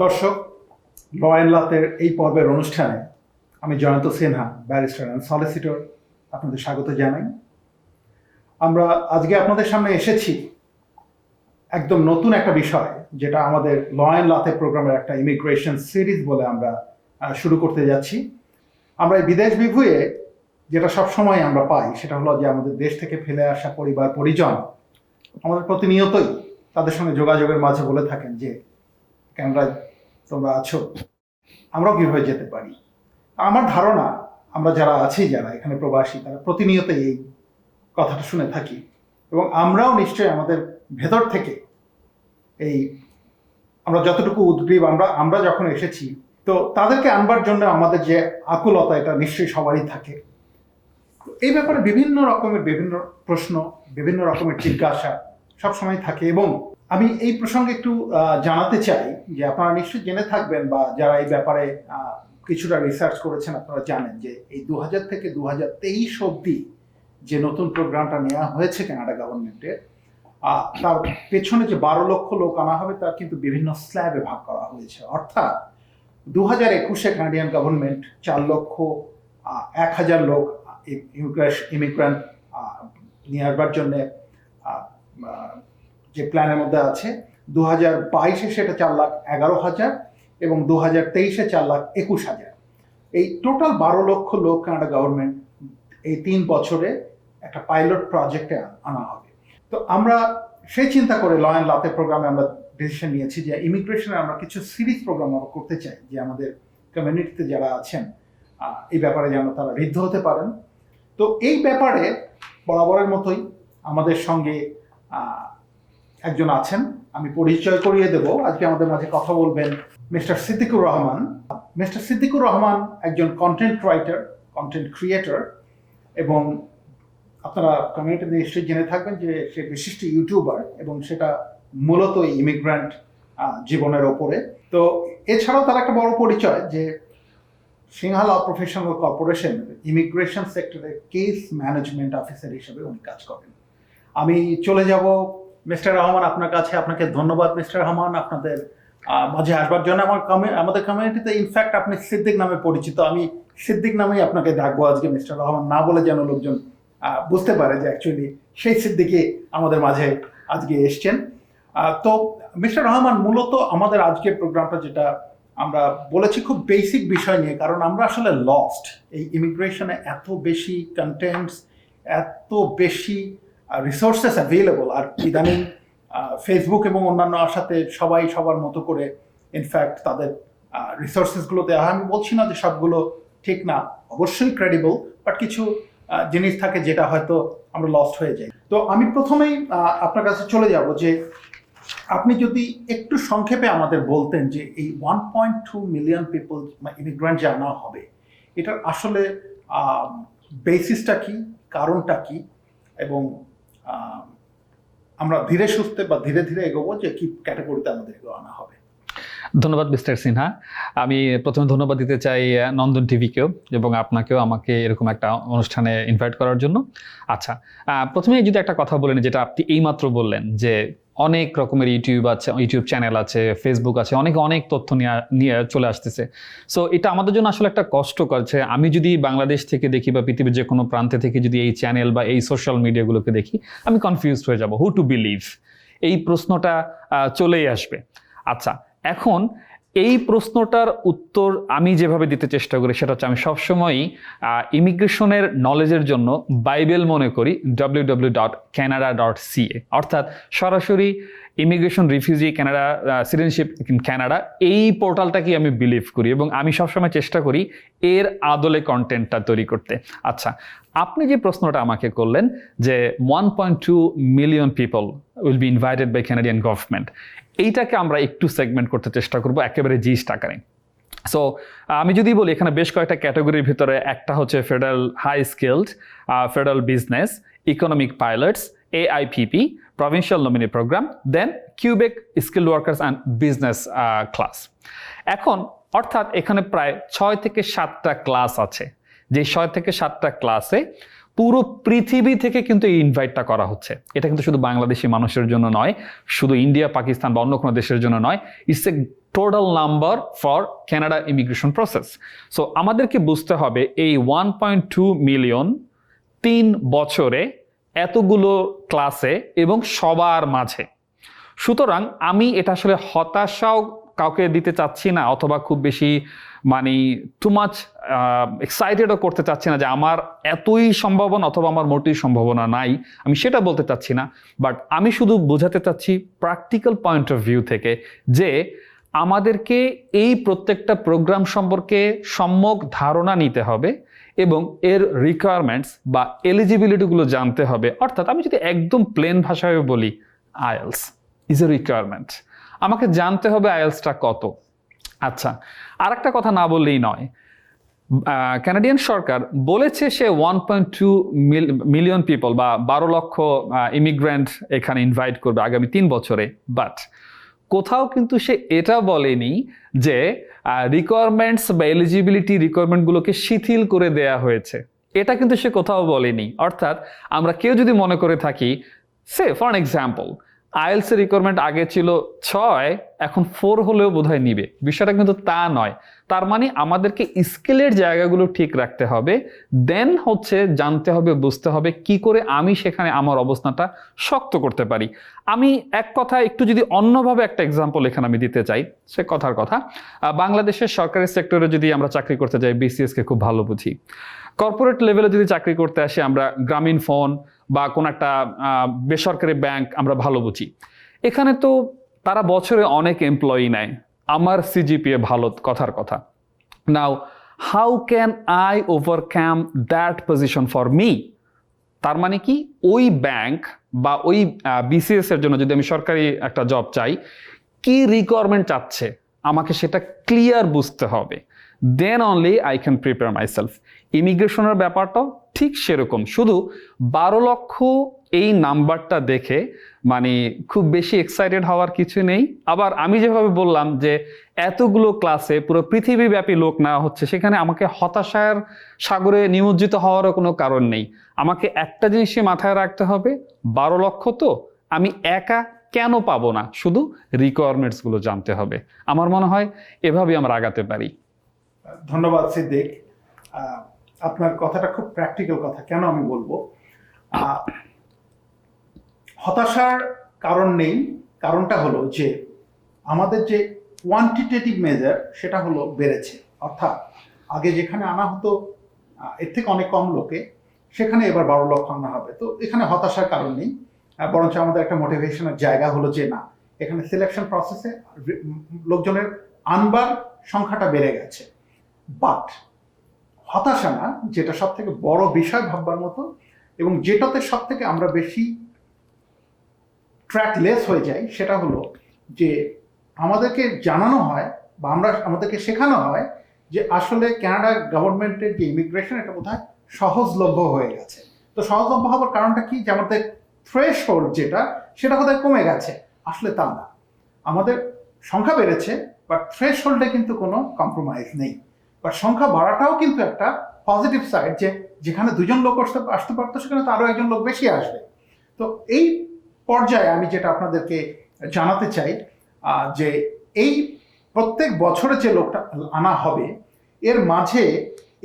দর্শক, law and লাতের এই পর্বের অনুষ্ঠানে আমি Jayanta Sinha, barrister and solicitor, আপনাদের স্বাগত জানাই। আমরা আজকে আপনাদের সামনে এসেছি একদম নতুন একটা বিষয়, যেটা আমাদের ল অ্যান্ড লাতে প্রোগ্রামের একটা ইমিগ্রেশন সিরিজ বলে আমরা শুরু করতে যাচ্ছি। আমরা এই বিদেশ বিভুঁয়ে যেটা সবসময় আমরা পাই সেটা হলো যে আমাদের দেশ থেকে ফেলে আসা পরিবার পরিজন আমাদের প্রতিনিয়তই তাদের সঙ্গে যোগাযোগের মাঝে বলে থাকেন যে ক্যানাডায় তোমরা আছো, আমরাও কীভাবে যেতে পারি। আমার ধারণা আমরা যারা আছি, যারা এখানে প্রবাসী, তারা প্রতিনিয়ত এই কথাটা শুনে থাকি এবং আমরাও নিশ্চয়ই আমাদের ভেতর থেকে এই আমরা যতটুকু উদ্গ্রীব আমরা যখন এসেছি, তো তাদেরকে আনবার জন্য আমাদের যে আকুলতা, এটা নিশ্চয়ই সবারই থাকে। এই ব্যাপারে বিভিন্ন প্রশ্ন, বিভিন্ন রকমের জিজ্ঞাসা সবসময় থাকে। এবং আমি এই প্রসঙ্গে একটু জানাতে চাই যে আপনারা নিশ্চয়ই জেনে থাকবেন, বা যারা এই ব্যাপারে কিছুটা রিসার্চ করেছেন আপনারা জানেন যে এই 2000 থেকে 2023 অবধি যে নতুন প্রোগ্রামটা নেওয়া হয়েছে কানাডা গভর্নমেন্টের, তার পেছনে যে 12 লক্ষ লোক আনা হবে তার কিন্তু বিভিন্ন স্ল্যাবে ভাগ করা হয়েছে। অর্থাৎ 2021-এ কানাডিয়ান গভর্নমেন্ট 4,01,000 লোক ইমিগ্রেন্ট নিয়ে আসবার জন্যে যে প্ল্যানের মধ্যে আছে। 2022-এ সেটা 4,11,000 এবং 2023-এ 4,21,000। এই টোটাল 12 লক্ষ লোক কানাডা গভর্নমেন্ট এই 3 বছরে একটা পাইলট প্রজেক্টে আনা হবে। তো আমরা সেই চিন্তা করে ল অ্যান্ড লাতে প্রোগ্রামে আমরা ডিসিশন নিয়েছি যে ইমিগ্রেশনে আমরা কিছু সিরিজ প্রোগ্রাম আমরা করতে চাই, যে আমাদের কমিউনিটিতে যারা আছেন এই ব্যাপারে যেন তারা ঋদ্ধ হতে পারেন। তো এই ব্যাপারে বরাবরের মতোই আমাদের সঙ্গে একজন আছেন, আমি পরিচয় করিয়ে দেব। আজকে আমাদের মাঝে কথা বলবেন মিস্টার সিদ্দিকুর রহমান। মিস্টার সিদ্দিকুর রহমান একজন কন্টেন্ট রাইটার, কন্টেন্ট ক্রিয়েটর, এবং আপনারা কমিউনিটিতে নিশ্চয়ই জেনে থাকবেন যে সে বিশিষ্ট ইউটিউবার, এবং সেটা মূলত ইমিগ্রেন্ট জীবনের ওপরে। তো এছাড়াও তার একটা বড় পরিচয় যে সিংহা ল প্রফেশনাল কর্পোরেশন ইমিগ্রেশন সেক্টরে কেস ম্যানেজমেন্ট অফিসার হিসেবে উনি কাজ করেন। আমি চলে যাব মিস্টার রহমান আপনার কাছে। আপনাকে ধন্যবাদ মিস্টার রহমান আপনাদের মাঝে আসবার জন্য। আমাদের কমিউনিটিতে ইনফ্যাক্ট আপনি সিদ্দিক নামে পরিচিত। আমি সিদ্দিক নামেই আপনাকে ডাকবো আজকে, মিস্টার রহমান না বলে, যেন লোকজন বুঝতে পারে যে অ্যাকচুয়ালি সেই সিদ্দিকই আমাদের মাঝে আজকে এসছেন। তো মিস্টার রহমান, মূলত আমাদের আজকের প্রোগ্রামটা যেটা আমরা বলেছি খুব বেসিক বিষয় নিয়ে, কারণ আমরা আসলে লস্ট এই ইমিগ্রেশনে। এত বেশি কন্টেন্টস, এত বেশি রিসোর্সেস অ্যাভেলেবল, আর ইদানিং ফেসবুক এবং অন্যান্য আশাতে সবাই সবার মতো করে ইনফ্যাক্ট তাদের রিসোর্সেসগুলো দেওয়া হয়। আমি বলছি না যে সবগুলো ঠিক না, অবশ্যই ক্রেডিবল, বাট কিছু জিনিস থাকে যেটা হয়তো আমরা লস্ট হয়ে যাই। তো আমি প্রথমেই আপনার কাছে চলে যাব যে আপনি যদি একটু সংক্ষেপে আমাদের বলতেন যে এই 1.2 মিলিয়ন পিপল ইমিগ্রেন্ট যে আনা হবে, এটার আসলে বেসিসটা কি, কারণটা কি, এবং আমরা ধীরে সুস্থে বা ধীরে ধীরে এগোবো যে কি ক্যাটাগরিতে আমাদের আনা হবে। ধন্যবাদ মিস্টার সিনহা। আমি প্রথমে ধন্যবাদ দিতে চাই নন্দন টিভিকেও এবং আপনাকেও আমাকে এরকম একটা অনুষ্ঠানে ইনভাইট করার জন্য। আচ্ছা, প্রথমে যদি একটা কথা বলেন, যেটা আপনি এইমাত্র বললেন যে অনেক রকমের ইউটিউব চ্যানেল আছে, ফেসবুক আছে, অনেক তথ্য নিয়ে চলে আসতেছে। সো এটা আমাদের জন্য আসলে একটা কষ্ট করছে। আমি যদি বাংলাদেশ থেকে দেখি বা পৃথিবীর যে কোনো প্রান্তে থেকে যদি এই চ্যানেল বা এই সোশ্যাল মিডিয়াগুলোকে দেখি, আমি কনফিউজড হয়ে যাব, হু টু বিলিভ, এই প্রশ্নটা চলেই আসবে। আচ্ছা, এখন এই প্রশ্নটার উত্তর আমি যেভাবে দিতে চেষ্টা করি সেটা হচ্ছে, আমি সবসময়ই ইমিগ্রেশনের নলেজের জন্য বাইবেল মনে করি www.canada.ca, অর্থাৎ সরাসরি immigration refugee Canada, citizenship in Canada, এই পোর্টালটাকে আমি বিলিভ করি এবং আমি সবসময় চেষ্টা করি এর আদলে কন্টেন্টটা তৈরি করতে। আচ্ছা, আপনি যে প্রশ্নটা আমাকে করলেন যে 1.2 million people will be invited by Canadian government, এইটাকে আমরা একটু সেগমেন্ট করতে চেষ্টা করবো একেবারে জিস্ট আকারে। সো আমি যদি বলি, এখানে বেশ কয়েকটা ক্যাটাগরির ভিতরে একটা হচ্ছে federal high skilled, federal business, economic pilots, AIPP, provincial nominee program, then Quebec skilled workers and business class. এখন অর্থাৎ এখানে প্রায় 6 থেকে 7টা ক্লাস আছে, যে 6 থেকে 7টা ক্লাসে পুরো পৃথিবী থেকে কিন্তু এই ইনভাইটটা করা হচ্ছে। এটা কিন্তু শুধু বাংলাদেশি মানুষের জন্য নয়, শুধু ইন্ডিয়া, পাকিস্তান বা অন্য কোনো দেশের জন্য নয়, it's a total number for Canada immigration process. So আমাদেরকে বুঝতে হবে এই 1.2 মিলিয়ন 3 বছরে এতগুলো ক্লাসে এবং সবার মাঝে। সুতরাং আমি এটা আসলে হতাশাও কাউকে দিতে চাচ্ছি না, অথবা খুব বেশি মানে টু মাচ এক্সাইটেডও করতে চাচ্ছি না যে আমার এতই সম্ভাবনা অথবা আমার মোটেই সম্ভাবনা নাই, আমি সেটা বলতে চাচ্ছি না। বাট আমি শুধু বোঝাতে চাচ্ছি প্র্যাকটিক্যাল পয়েন্ট অফ ভিউ থেকে যে আমাদেরকে এই প্রত্যেকটা প্রোগ্রাম সম্পর্কে সম্যক ধারণা নিতে হবে এবং এর রিকোয়ারমেন্টস বা এলিজিবিলিটিগুলো জানতে হবে। অর্থাৎ আমি যদি একদম প্লেন ভাষায় বলি, আইএলস ইজ এ রিকোয়ারমেন্ট। আমাকে জানতে হবে আইএলসটা কত। আচ্ছা, আর একটা কথা না বললেই নয়, কানাডিয়ান সরকার বলেছে সে 1.2 মিলিয়ন পিপল বা 12 লক্ষ ইমিগ্রেন্ট এখানে ইনভাইট করবে আগামী 3 বছরে। বাট কোথাও কিন্তু সে এটা বলেনি যে রিকোয়ারমেন্টস বা এলিজিবিলিটি রিকোয়ারমেন্টগুলোকে শিথিল করে দেয়া হয়েছে, এটা কিন্তু সে কোথাও বলেনি। অর্থাৎ আমরা কেউ যদি মনে করে থাকি, সে ফর অ্যান এক্সাম্পল আইএলস এর রিকোয়ারমেন্ট আগে ছিল 6, এখন 4 হলেও বোধহয় নিবে, বিষয়টা কিন্তু তা নয়। তার মানে আমাদেরকে স্কেলের জায়গাগুলো ঠিক রাখতে হবে, দেন হচ্ছে জানতে হবে, বুঝতে হবে কি করে আমি সেখানে আমার অবস্থানটা শক্ত করতে পারি। আমি এক কথা একটু যদি অন্যভাবে একটা এক্সাম্পল এখানে আমি দিতে চাই, সে কথার কথা, বাংলাদেশের সরকারি সেক্টরে যদি আমরা চাকরি করতে যাই, বিসিএস কে খুব ভালো বুঝি। কর্পোরেট লেভেলে যদি চাকরি করতে আসি, আমরা গ্রামীণ ফোন বা কোন একটা বেসরকারি ব্যাংক আমরা ভালো বুঝি। এখানে তো তারা বছরে অনেক এমপ্লয়ি নেয়, আমার সিজিপিএ ভালো, কথার কথা। Now how can I overcome that position for me? তার মানে কি, ওই ব্যাংক বা ওই বিসিএস এর জন্য যদি আমি সরকারি একটা জব চাই, কি রিকোয়ারমেন্ট চাচ্ছে আমাকে সেটা ক্লিয়ার বুঝতে হবে, then only I can prepare myself. ইমিগ্রেশনের ব্যাপারটাও ঠিক সেরকম, শুধু 12 লক্ষ এই নাম্বারটা দেখে মানে খুব বেশি এক্সাইটেড হওয়ার কিছু নেই। আবার আমি যেভাবে বললাম যে এতগুলো ক্লাসে পুরো পৃথিবীব্যাপী লোক নেওয়া হচ্ছে, সেখানে আমাকে হতাশার সাগরে নিমজ্জিত হওয়ারও কোনো কারণ নেই। আমাকে একটা জিনিসই মাথায় রাখতে হবে, 12 লক্ষ তো আমি একা কেন পাবো না, শুধু রিকোয়ারমেন্টসগুলো জানতে হবে। আমার মনে হয় এভাবেই আমরা আগাতে পারি। ধন্যবাদ সিদ্দিক, আপনার কথাটা খুব প্র্যাকটিক্যাল কথা। কেন আমি বলবো হতাশার কারণ নেই, কারণটা হলো যে আমাদের যে কোয়ান্টিটেটিভ মেজার সেটা হলো বেড়েছে। অর্থাৎ আগে যেখানে আনা হতো এর থেকে অনেক কম লোকে, সেখানে এবার 12 লক্ষ আনা হবে। তো এখানে হতাশার কারণ নেই, বরঞ্চ আমাদের একটা মোটিভেশনের জায়গা হলো যে না, এখানে সিলেকশন প্রসেসে লোকজনের আনবার সংখ্যাটা বেড়ে গেছে। বাট হতাশা না, যেটা সব থেকে বড় বিষয় ভাববার মতো এবং যেটাতে সব থেকে আমরা বেশি ট্র্যাকলেস হয়ে যাই, সেটা হলো যে আমাদেরকে জানানো হয় বা আমাদেরকে শেখানো হয় যে আসলে কানাডা গভর্নমেন্টের যে ইমিগ্রেশন, এটা বোধহয় সহজলভ্য হয়ে গেছে। তো সহজলভ্য হওয়ার কারণটা কি, যে আমাদের থ্রেশহোল্ড যেটা, সেটা বোধহয় কমে গেছে। আসলে তা না, আমাদের সংখ্যা বেড়েছে, বাট থ্রেশহোল্ডে কিন্তু কোনো কম্প্রোমাইজ নেই। বা সংখ্যা বাড়াটাও কিন্তু একটা পজিটিভ সাইড, যে যেখানে 2 জন লোক আসতে পারতো সেখানে তো আরো 1 জন লোক বেশি আসবে। তো এই পর্যায়ে আমি যেটা আপনাদেরকে জানাতে চাই যে এই প্রত্যেক বছরে যে লোকটা আনা হবে, এর মাঝে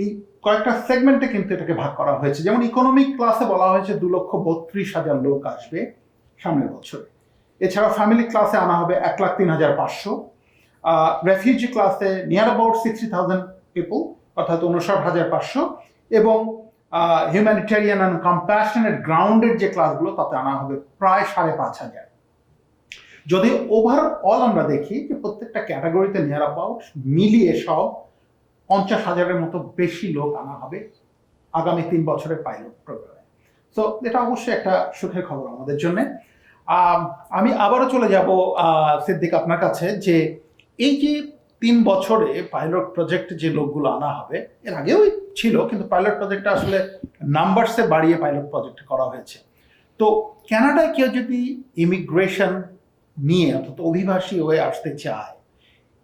এই কয়েকটা সেগমেন্টে কিন্তু এটাকে ভাগ করা হয়েছে। যেমন ইকোনমিক ক্লাসে বলা হয়েছে 2,32,000 লোক আসবে সামনের বছরে। এছাড়া ফ্যামিলি ক্লাসে আনা হবে 1,03,500। রেফিউজি ক্লাসে নিয়ার অ্যাবাউট 60,000 পিপল, অর্থাৎ 59,500। এবং হিউম্যানিটেরিয়ান অ্যান্ড কম্প্যাশনেট গ্রাউন্ডেড যে ক্লাসগুলো, তাতে আনা হবে প্রায় 5,500। যদি ওভারঅল আমরা দেখি যে প্রত্যেকটা ক্যাটাগরিতে নিয়ার অ্যাবাউট মিলিয়ে সব 50,000-এর মতো বেশি লোক আনা হবে আগামী 3 বছরের পাইলট প্রোগ্রামে। তো এটা অবশ্যই একটা সুখের খবর আমাদের জন্য। আমি আবারও চলে যাব সিদ্দিক আপনার কাছে, যে এই যে 3 বছরে পাইলট প্রজেক্ট যে লোকগুলো আনা হবে, এর আগেও ছিল, কিন্তু পাইলট প্রজেক্টটা আসলে নাম্বারসে বাড়িয়ে পাইলট প্রজেক্ট করা হয়েছে। তো কানাডায় কেউ যদি ইমিগ্রেশন নিয়ে অর্থাৎ অভিবাসী হয়ে আসতে চায়,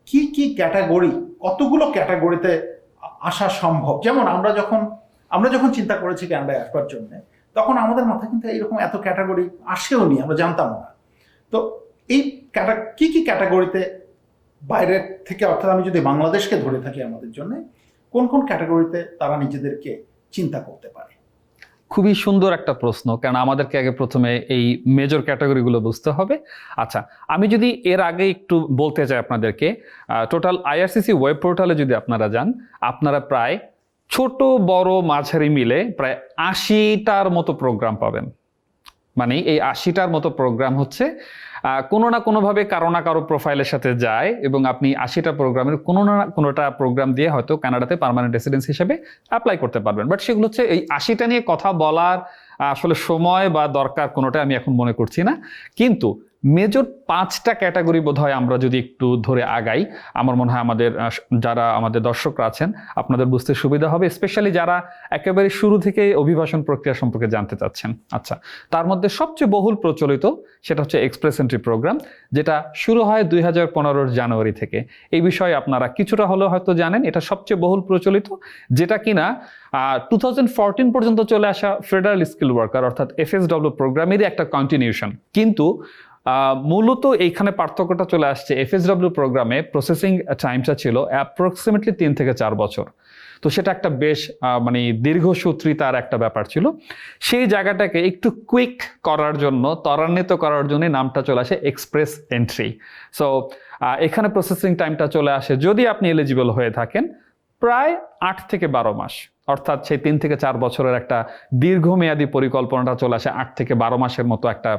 কি কি ক্যাটাগরি, কতগুলো ক্যাটাগরিতে আসা সম্ভব? যেমন আমরা যখন চিন্তা করেছি কানাডায় আসবার জন্য, তখন আমাদের মাথায় কিন্তু এইরকম এত ক্যাটাগরি আসেও নি, আমরা জানতাম না। তো এই কি কি ক্যাটাগরিতে বাইরের থেকে, অর্থাৎ আমি যদি বাংলাদেশকে ধরে থাকি আমাদের জন্য, কোন কোন ক্যাটাগরিতে তারা নিজেদেরকে চিন্তা করতে পারে? খুবই সুন্দর একটা প্রশ্ন, কারণ আমাদেরকে আগে প্রথমে এই মেজর ক্যাটাগরিগুলো বুঝতে হবে। আচ্ছা, আমি যদি এর আগে একটু বলতে চাই আপনাদেরকে, টোটাল আইআরসিসি ওয়েব পোর্টালে যদি আপনারা যান, আপনারা প্রায় ছোট বড় মাঝারি মিলে প্রায় 80টার মতো প্রোগ্রাম পাবেন। মানে এই 80টার মতো প্রোগ্রাম হচ্ছে কোনো না কোনোভাবে কারো না কারো প্রোফাইলের সাথে যায়, এবং আপনি 80টা প্রোগ্রামের কোনো না কোনোটা প্রোগ্রাম দিয়ে হয়তো কানাডাতে পার্মানেন্ট রেসিডেন্স হিসেবে অ্যাপ্লাই করতে পারবেন। বাট সেগুলো হচ্ছে এই 80টা নিয়ে কথা বলার আসলে সময় বা দরকার কোনোটা আমি এখন মনে করছি না। কিন্তু মেজর 5টা ক্যাটাগরি বোধহয় আমরা যদি একটু ধরে আগাই, আমার মনে হয় আমাদের যারা আমাদের দর্শকরা আছেন আপনাদের বুঝতে সুবিধা হবে, স্পেশালি যারা একেবারে শুরু থেকে অভিবাসন প্রক্রিয়া সম্পর্কে জানতে চাচ্ছেন। আচ্ছা, তার মধ্যে সবচেয়ে বহুল প্রচলিত সেটা হচ্ছে এক্সপ্রেস এন্ট্রি প্রোগ্রাম, যেটা শুরু হয় 2015 জানুয়ারি থেকে। এই বিষয়ে আপনারা কিছুটা হলেও হয়তো জানেন, এটা সবচেয়ে বহুল প্রচলিত, যেটা কিনা 2014 পর্যন্ত চলে আসা ফেডারেল স্কিল ওয়ার্কার অর্থাৎ এফএসডব্লিউ প্রোগ্রামেরই একটা কন্টিনিউশন। কিন্তু মূলত এইখানে পার্থক্যটা চলে আসছে, এফএসডব্লিউ প্রোগ্রামে প্রসেসিং টাইমটা ছিল অ্যাপ্রক্সিমেটলি 3 থেকে 4 বছর। তো সেটা একটা বেশ মানে দীর্ঘসূত্রী তার একটা ব্যাপার ছিল। সেই জায়গাটাকে একটু কুইক করার জন্য, ত্বরান্বিত করার জন্য নামটা চলে আসে এক্সপ্রেস এন্ট্রি। সো এখানে প্রসেসিং টাইমটা চলে আসে, যদি আপনি এলিজিবল হয়ে থাকেন, প্রায় 8 থেকে 12 মাস। অর্থাৎ সেই 3 থেকে 4 বছরের একটা দীর্ঘমেয়াদী পরিকল্পনাটা চলে আসে 8 থেকে 12 মাসের মতো একটা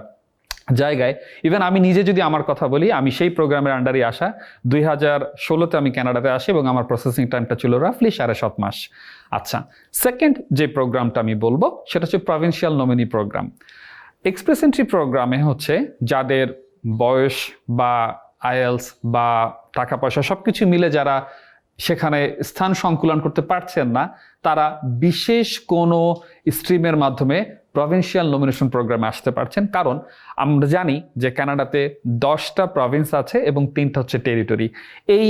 জায়গায়। ইভেন আমি নিজে যদি আমার কথা বলি, আমি সেই প্রোগ্রামের আন্ডারে আসা 2016-তে আমি কানাডাতে আসি, এবং আমার প্রসেসিং টাইমটা ছিল রাফলি 7.5 মাস। আচ্ছা, সেকেন্ড যে প্রোগ্রামটা আমি বলবো সেটা হচ্ছে provincial nominee program. Express entry প্রোগ্রামে হচ্ছে যাদের বয়স বা আইএলস বা টাকা পয়সা সবকিছু মিলে যারা সেখানে স্থান সংকুলন করতে পারছেন না, তারা বিশেষ কোনো স্ট্রিমের মাধ্যমে প্রভিন্সিয়াল নমিনেশন প্রোগ্রামে আসতে পারছেন। কারণ আমরা জানি যে কানাডাতে 10টা প্রভিন্স আছে এবং 3টা হচ্ছে টেরিটরি। এই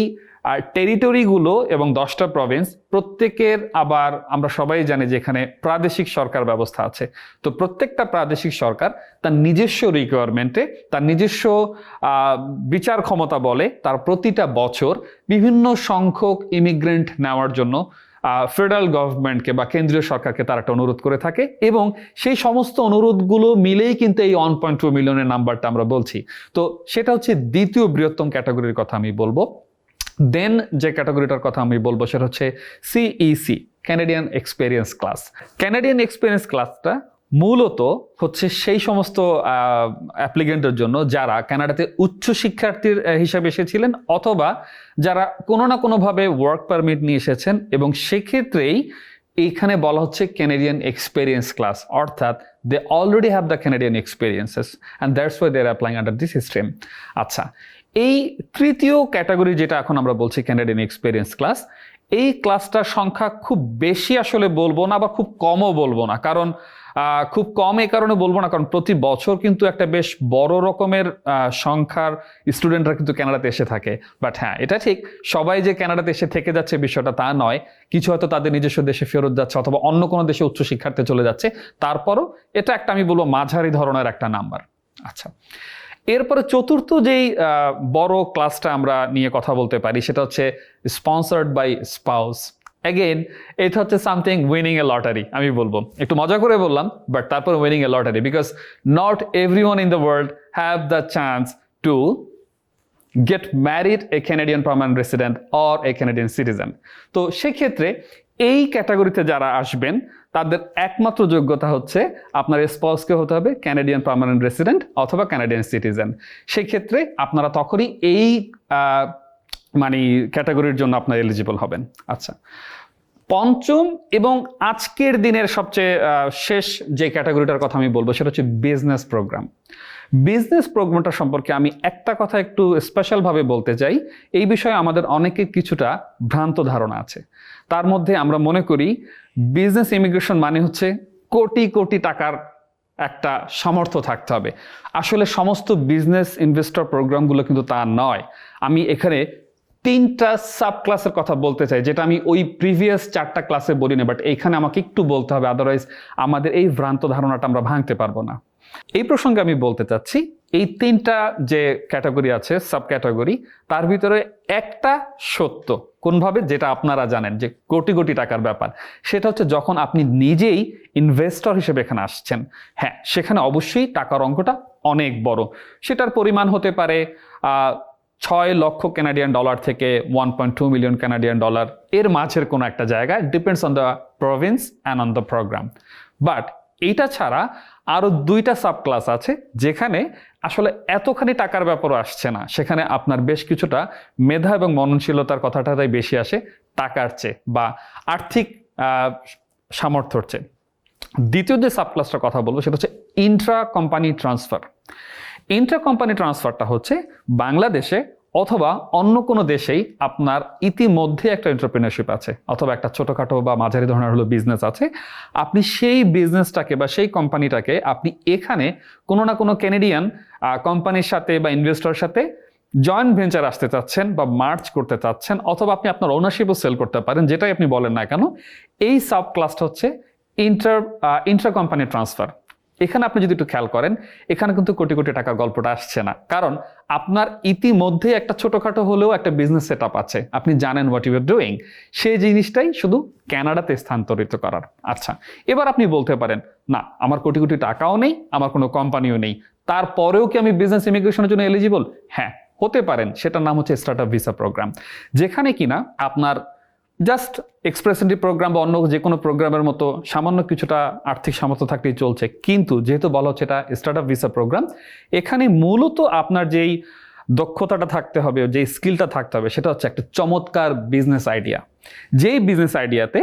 টেরিটরিগুলো এবং 10টা প্রভিন্স প্রত্যেকের, আবার আমরা সবাই জানি যে এখানে প্রাদেশিক সরকার ব্যবস্থা আছে। তো প্রত্যেকটা প্রাদেশিক সরকার তার নিজস্ব রিকোয়ারমেন্টে, তার নিজস্ব বিচার ক্ষমতা বলে তার প্রতিটা বছর বিভিন্ন সংখ্যক ইমিগ্রেন্ট নেওয়ার জন্য ফেডারেল গভর্নমেন্টকে বা কেন্দ্রীয় সরকারকে তারা একটা অনুরোধ করে থাকে, এবং সেই সমস্ত অনুরোধগুলো মিলেই কিন্তু এই 1.2 মিলিয়নের নাম্বারটা আমরা বলছি। তো সেটা হচ্ছে দ্বিতীয় বৃহত্তম ক্যাটাগরির কথা আমি বলবো। দেন যে ক্যাটাগরিটার কথা আমি বলবো সেটা হচ্ছে CEC, Canadian experience class. Canadian experience ক্লাসটা মূলত হচ্ছে সেই সমস্ত অ্যাপ্লিকেন্টের জন্য যারা কানাডাতে উচ্চ শিক্ষার্থীর হিসাবে এসেছিলেন, অথবা যারা কোনো না কোনোভাবে ওয়ার্ক পারমিট নিয়ে এসেছেন, এবং সেক্ষেত্রেই এইখানে বলা হচ্ছে ক্যানাডিয়ান এক্সপেরিয়েন্স ক্লাস, অর্থাৎ they already have the Canadian experiences and that's why they are applying under this stream. আচ্ছা, এই তৃতীয় ক্যাটাগরি যেটা এখন আমরা বলছি ক্যানাডিয়ান এক্সপেরিয়েন্স ক্লাস, এই ক্লাসটার সংখ্যা খুব বেশি আসলে বলবো না, বা খুব কমও বলবো না। কারণ খুব কম এই কারণে বলবো না, কারণ প্রতি বছর কিন্তু একটা বেশ বড় রকমের সংখ্যার স্টুডেন্টরা কিন্তু কানাডাতে এসে থাকে। বাট হ্যাঁ, এটা ঠিক, সবাই যে কানাডাতে এসে থেকে যাচ্ছে বিষয়টা তা নয়। কিছু হয়তো তাদের নিজস্ব দেশে ফেরত যাচ্ছে, অথবা অন্য কোনো দেশে উচ্চ শিক্ষার্থে চলে যাচ্ছে। তারপরও এটা একটা, আমি বলবো, মাঝারি ধরনের একটা নাম্বার। আচ্ছা, এরপরে চতুর্থ যেই বড় ক্লাসটা আমরা নিয়ে কথা বলতে পারি সেটা হচ্ছে স্পন্সার্ড বাই স্পাউস। অ্যাগেন, এটা হচ্ছে সামথিং উইনিং এ লটারি। আমি বলবো, একটু মজা করে বললাম, বাট তারপর winning A lottery, because not everyone in the world have the chance to get married a Canadian permanent resident or a Canadian citizen. তো সেক্ষেত্রে এই ক্যাটাগরিতে যারা আসবেন তাদের একমাত্র যোগ্যতা হচ্ছে আপনার স্পাউসকে হতে হবে ক্যানাডিয়ান পার্মানেন্ট রেসিডেন্ট অথবা ক্যানাডিয়ান সিটিজেন। সেক্ষেত্রে আপনারা তখনই এই মানে ক্যাটাগরির জন্য আপনারা এলিজিবল হবেন। আচ্ছা, পঞ্চম এবং আজকের দিনের সবচেয়ে শেষ যে ক্যাটাগরিটার কথা আমি বলবো সেটা হচ্ছে বিজনেস প্রোগ্রাম। বিজনেস প্রোগ্রামটা সম্পর্কে আমি একটা কথা একটু স্পেশালভাবে বলতে চাই। এই বিষয়ে আমাদের অনেকের কিছুটা ভ্রান্ত ধারণা আছে। তার মধ্যে আমরা মনে করি বিজনেস ইমিগ্রেশন মানে হচ্ছে কোটি কোটি টাকার একটা সামর্থ্য থাকতে হবে। আসলে সমস্ত বিজনেস ইনভেস্টর প্রোগ্রামগুলো কিন্তু তা নয়। আমি এখানে 3টা সাব ক্লাসের কথা বলতে চাই, যেটা আমি ওই প্রিভিয়াস 4টা ক্লাসে বলি না, বাট এইখানে আমাকে একটু বলতে হবে, আদারওয়াইজ আমাদের এই ভ্রান্ত ধারণাটা আমরা ভাঙতে পারবো না। এই প্রসঙ্গে আমি বলতে চাচ্ছি এই তিনটা যে ক্যাটাগরি আছে, সাব ক্যাটাগরি, তার ভিতরে একটা সত্য কোনভাবে, যেটা আপনারা জানেন যে কোটি কোটি টাকার ব্যাপার, সেটা হচ্ছে যখন আপনি নিজেই ইনভেস্টর হিসেবে এখানে আসছেন, হ্যাঁ সেখানে অবশ্যই টাকার অঙ্কটা অনেক বড়। সেটার পরিমাণ হতে পারে 6 লক্ষ কানাডিয়ান ডলার থেকে 1.2 মিলিয়ন কানাডিয়ান ডলার, এর মাঝের কোনো একটা জায়গায়, depends on the province and on the program. But এইটা ছাড়া আরো 2টা সাব ক্লাস আছে যেখানে আসলে এতখানি টাকার ব্যাপারও আসছে না, সেখানে আপনার বেশ কিছুটা মেধা এবং মননশীলতার কথাটাই বেশি আসে টাকার চেয়ে বা আর্থিক সামর্থ্যর চেয়ে। দ্বিতীয় যে সাব ক্লাসটার কথা বলবো সেটা হচ্ছে intra company transfer. Intra company ট্রান্সফারটা হচ্ছে বাংলাদেশে অথবা অন্য কোনো দেশেই আপনার ইতিমধ্যে একটা এন্টারপ্রেনারশিপ আছে অথবা একটা ছোটখাটো বা মাঝারি ধরনের হলো বিজনেস আছে, আপনি সেই বিজনেসটাকে বা সেই কোম্পানিটাকে আপনি এখানে কোনো না কোনো ক্যানাডিয়ান কোম্পানির সাথে বা ইনভেস্টরের সাথে জয়েন্ট ভেঞ্চার আসতে চাচ্ছেন বা মার্চ করতে চাচ্ছেন, অথবা আপনি আপনার ওনারশিপও সেল করতে পারেন, যেটাই আপনি বলেন না কেন। এই সাব ক্লাসটা হচ্ছে ইন্ট্রা কোম্পানি ট্রান্সফার। এখানে আপনি যদি একটু খেয়াল করেন, এখানে কিন্তু কোটি কোটি টাকার গল্পটা আসছে না, কারণ আপনার ইতিমধ্যে একটা ছোটখাটো হলেও একটা বিজনেস সেট আপ আছে, আপনি জানেন হোয়াট ইউ আর ডুইং, সেই জিনিসটাই শুধু কানাডাতে স্থানান্তরিত করার। আচ্ছা, এবার আপনি বলতে পারেন না আমার কোটি কোটি টাকাও নেই, আমার কোনো কোম্পানিও নেই, তারপরেও কি আমি বিজনেস ইমিগ্রেশনের জন্য এলিজিবল? হ্যাঁ, হতে পারেন। সেটার নাম হচ্ছে স্টার্টআপ ভিসা প্রোগ্রাম, যেখানে কিনা আপনার জাস্ট এক্সপ্রেস এন্ট্রি প্রোগ্রাম বা অন্য যে কোনো প্রোগ্রামের মতো সামান্য কিছুটা আর্থিক সামর্থ্য থাকতেই চলছে, কিন্তু যেহেতু বলা হচ্ছে এটা স্টার্টআপ ভিসা প্রোগ্রাম, এখানে মূলত আপনার যেই দক্ষতাটা থাকতে হবে, যেই স্কিলটা থাকতে হবে, সেটা হচ্ছে একটা চমৎকার বিজনেস আইডিয়া। যেই বিজনেস আইডিয়াতে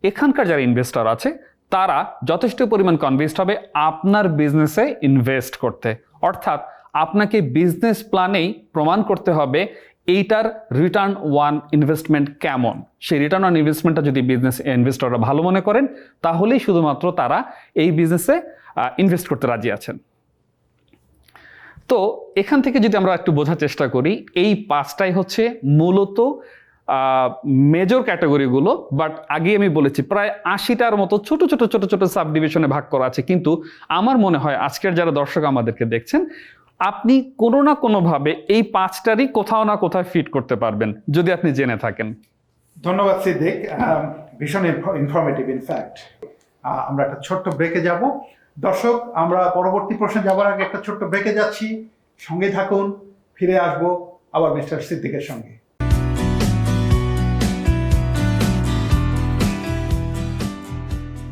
এখানকার যারা ইনভেস্টর আছে তারা যথেষ্ট পরিমাণ কনভিন্সড হবে আপনার বিজনেসে ইনভেস্ট করতে। অর্থাৎ আপনাকে বিজনেস প্ল্যানেই প্রমাণ করতে হবে এইটার রিটার্ন ওয়ান ইনভেস্টমেন্ট কেমন। সেই রিটার্ন অন ইনভেস্টমেন্টটা যদি বিজনেস ইনভেস্টররা ভালো মনে করেন, তাহলেই শুধুমাত্র তারা এই বিজনেসে ইনভেস্ট করতে রাজি আছেন। তো এখান থেকে যদি আমরা একটু বোঝার চেষ্টা করি, এই 5টাই হচ্ছে মূলত মেজর ক্যাটাগরিগুলো। বাট আগে আমি বলেছি প্রায় 80টার মতো ছোট ছোট ছোট ছোট সাব ডিভিশনে ভাগ করা আছে, কিন্তু আমার মনে হয় আজকের যারা দর্শক আমাদেরকে দেখছেন, আপনি কোনো না কোনোভাবে এই 5টারই কোথাও না কোথাও ফিট করতে পারবেন যদি আপনি জেনে থাকেন। ধন্যবাদ সিদ্দিক, ভীষণ ইনফরমেটিভ। ইনফ্যাক্ট আমরা একটা ছোট্ট ব্রেকে যাব। দর্শক, আমরা পরবর্তী প্রশ্নে যাওয়ার আগে একটা ছোট্ট ব্রেকে যাচ্ছি, সঙ্গে থাকুন, ফিরে আসবো আবার মিস্টার সিদ্দিকের সঙ্গে।